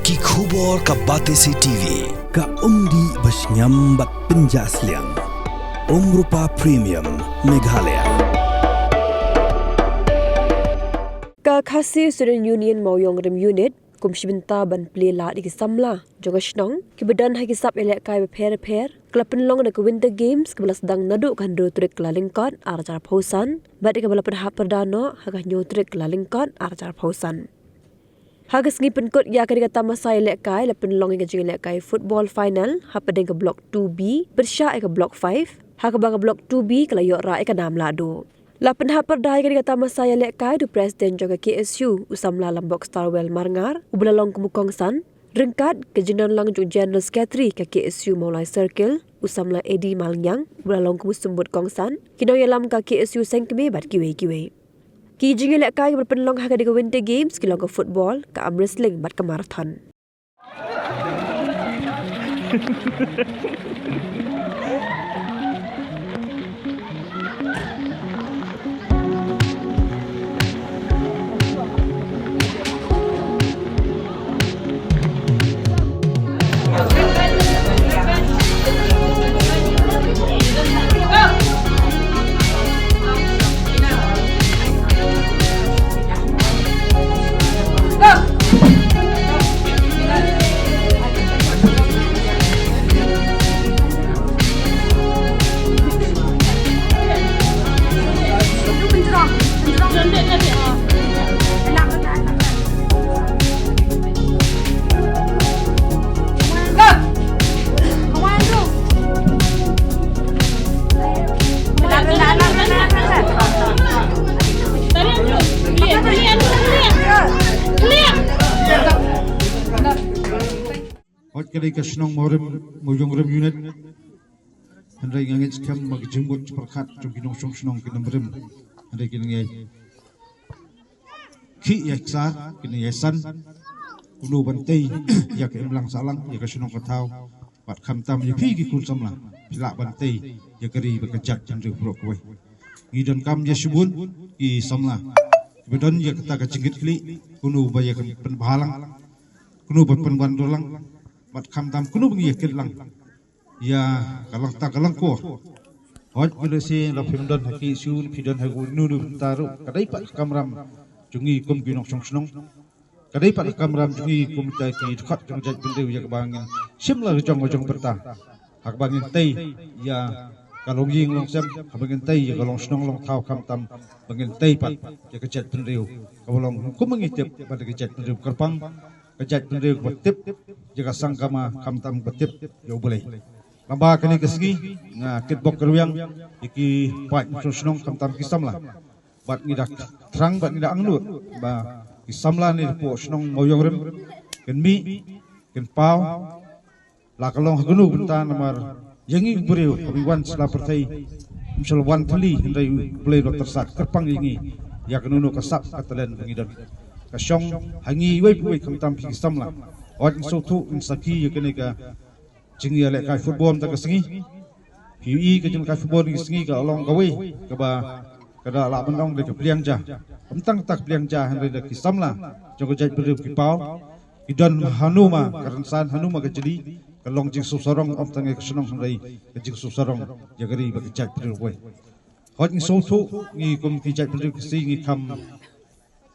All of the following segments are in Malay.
Ki khubor ka Batesi TV. Ka umdi basnyambat penjaslian. Rupa Premium Meghalaya. Ka khasi Student Union Mauyong Rem Unit kumshibinta ban plela di kisamla jonga shnong ki badan ha kisap elek kai pher klapen long na Winter Games ke belas dang nadu kan do trek lalingkot arjar phausan bad ke bala perhap perdano ha nyo trek lalingkot arjar phausan hagas ngi penkot ya ka kata masa elek kai lapen long ngi jing elek kai football final ha padeng ke block 2B bersya ke block 5 ha ke bang block 2B kala yo ra ke nam lado lapen ha perdai ka kata masa elek kai du president jaga KSU usamla lambok Starwell Marngar ubla long kumukong san ringkat ke jinan lang ju general secretary ke KSU Maulai Circle usamla Edi Malyang ubla long kumusembut kongsan kino yalam ka KSU sengkeme bat kiwe ki jingi lek kai berpenlong ha ke Winter Games ki long ke football ke arm wrestling bat ke marathon Kali kasnong Mauyong Rem Unit Handai ngangit skam magjembut perkat jungkinong snong kinamrem handai kinangai ki yaksa kinayasan ulu bantai ya ke imlang salang ya kasnong katau pat khamtam ya phi ki kun samla pila bantai ya kari bekejat jandre pro koi ngidon kam ya subun ki samla bedon ya kata kacingit kli kunu baya penbahalang kunu penban dolang mat khamtam kunu bengi lang ya kalang ta kalang ko hot bilo si la phimdon haki sul phidon hagu nunu taru kadai pat kamram jungi kum ginong song kadai pat kamram jungi kum ta ki khat jong jaj bindeu ya kabangin simla jong berta hak bangin tei ya kalong ying long sem habangin tei ya kalong snong long thau khamtam bangin tei pat ya kejat bindeu kabolong kum mengitip pada kejat bindeu kerpang kejat bindeu betip jika sangkama khamtam betip yo boleh lamba kini kesegi nga kitbok keruyang iki pat snong khamtam kisamla bat ngidak terang bat ngidak anglut ba kisamla ni po snong Mauyong Rem ken mi ken pau la kalong gunu benta namar yangi beriu abiwan sela pertai misal wan tali hendai boleh dokter sat kerpang yangi ya kenunu kasap katalen ngidon kasyong hangi wei khamtam kisamla ot sotu insaki yakene ka jingi ale kai football ta kasengi PE ka jing kai football ni sengi ka along gawe ka ba kada la bandong de ka pliang ja amtang tak pliang ja han de kisamla jong jaj beri ki pau idon hanuma karansan hanuma ka jadi ka long jing susorong om tang ka sunong handai ka jing susorong jagari ba ka jaj beri we hot ni sotu ni kum ki jaj beri ki ngi kam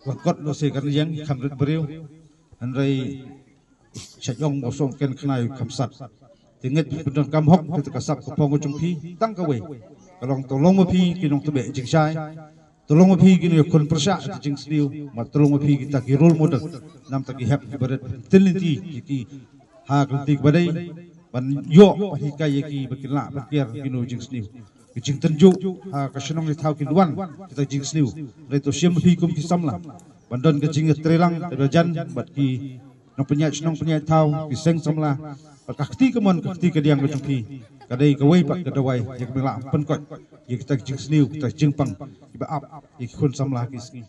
wakot lo se kan yang kam rit beriu handai Syajong bosong ken kenai kamsat tinget bedon kam hok kita kasap kopong ujung pi tang kawe kalong tolong pi kinong tebe jing sai tolong pi kini kon persa jing sliu mat tolong pi kita ki role model nam taki hap barat telinti ki ha kunti badai ban yo hi kai ki bakila bakir kino jing sliu jing tenju ha kasenong ni thau ki duan kita jing sliu reto siam pi kum ki samla bandon ke jing trelang jan bat ki nong penyat tau kiseng samla pakakti kemon kakti kediang kejumpi kadai kawai pak kadawai ya kemela penkot ya kita jing sniu kita jing pang iba ap ikun samla kisni